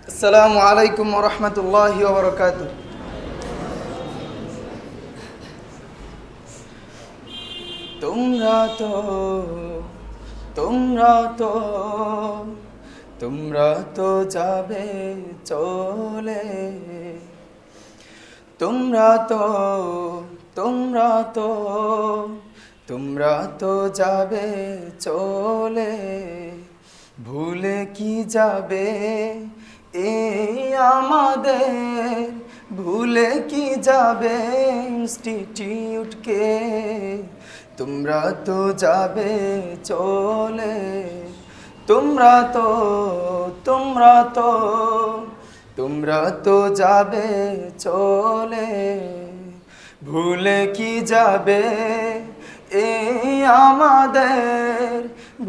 আসসালামু আলাইকুম ওয়া রাহমাতুল্লাহি ওয়া বারাকাতুহু। তোমরা তো তোমরা তো তোমরা তো যাবে চলে, তোমরা তো তোমরা তো তোমরা তো যাবে চলে, ভুলে কি যাবে এই আমাদের, ভুলে কি যাবে ইনস্টিটিউটকে, তোমরা তো যাবে চলে, তোমরা তো তোমরা তো তোমরা তো যাবে চলে, ভুলে কি যাবে এই আমাদের,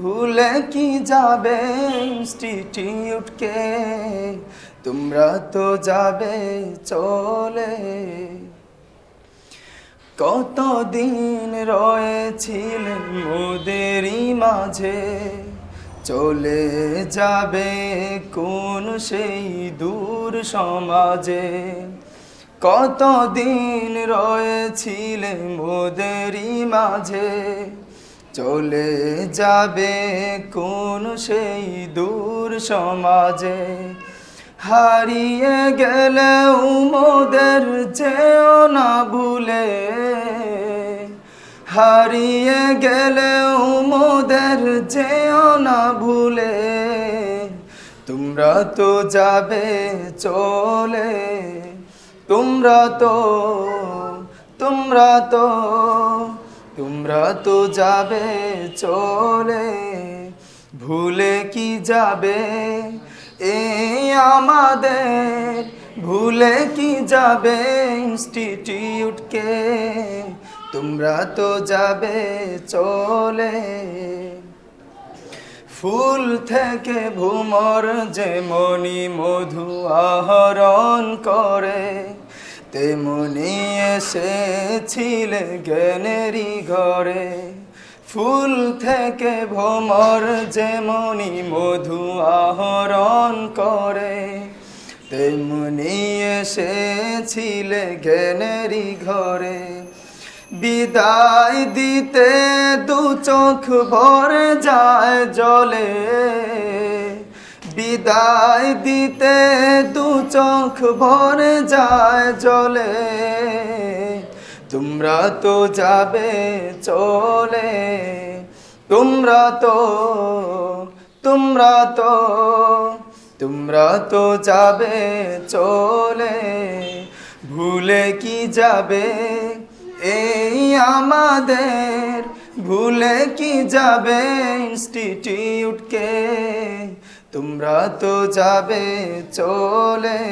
ভুলে কি যাবে ইনস্টিটিউটকে, তোমরা তো যাবে চলে। কতদিন রয়েছিলেন মোদেরই মাঝে, চলে যাবে কোন সেই দূর সমাজে, কতদিন রয়েছিলেন মোদেরই মাঝে, চলে যাবে কোন সেই দূর সমাজে, হারিয়ে গেলেও মোদের যেও না ভুলে, হারিয়ে গেলেও মোদের যেও না ভুলে, তোমরা তো যাবে চলে, তোমরা তো তোমরা তো তোমরা তো যাবে চলে, ভুলে কি যাবে এই আমাদের, ভুলে কি যাবে ইনস্টিটিউটকে, তোমরা তো যাবে চলে। ফুল থেকে ভ্রমর যেমনি মধু আহরণ করে, তেমনি এসেছিলে জ্ঞানেরই ঘরে, ফুল থেকে ভ্রমর যেমনি মধু আহরণ করে, তেমনি এসেছিলে জ্ঞানেরই ঘরে, বিদায় দিতে দু চোখ ভরে যায় জলে, বিদায় দিতে দু চোখ ভরে যায় জলে, তোমরা তো যাবে চলে, তোমরা তো তোমরা তো তোমরা তো যাবে চলে, ভুলে কি যাবে এই আমাদের, ভুলে কি যাবে ইনস্টিটিউটকে, তোমরা তো যাবে চলে।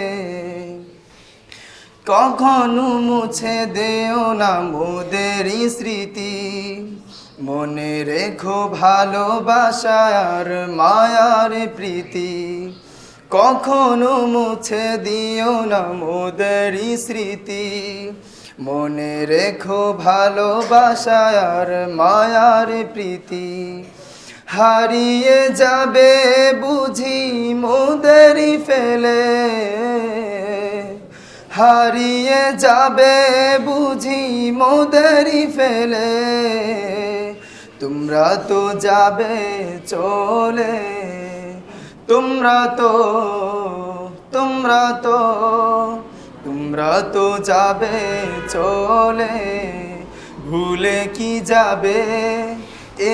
কখনো মুছে দেও না মোদেরই স্মৃতি, মনে রেখো ভালোবাসা আর মায়ার প্রীতি, কখনো মুছে দিও না মোদেরই স্মৃতি, মনে রেখো ভালোবাসা আর মায়ার প্রীতি, হারিয়ে যাবে বুঝি মোদেরই ফেলে, হারিয়ে যাবে বুঝি মোদেরই ফেলে, তোমরা তো যাবে চলে, তোমরা তো তোমরা তো তোমরা তো যাবে চলে, ভুলে কি যাবে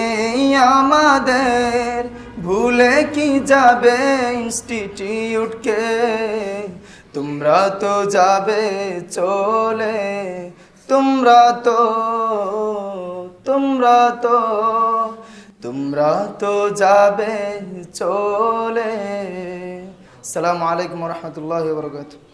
এই আমাদের, ভুলে কি যাবে ইনস্টিটিউটকে, তোমরা তো যাবে চলে, তোমরা তো তোমরা তো তোমরা তো যাবে চলে। আসসালামু আলাইকুম ওয়া রাহমাতুল্লাহি ওয়া বারাকাতুহু।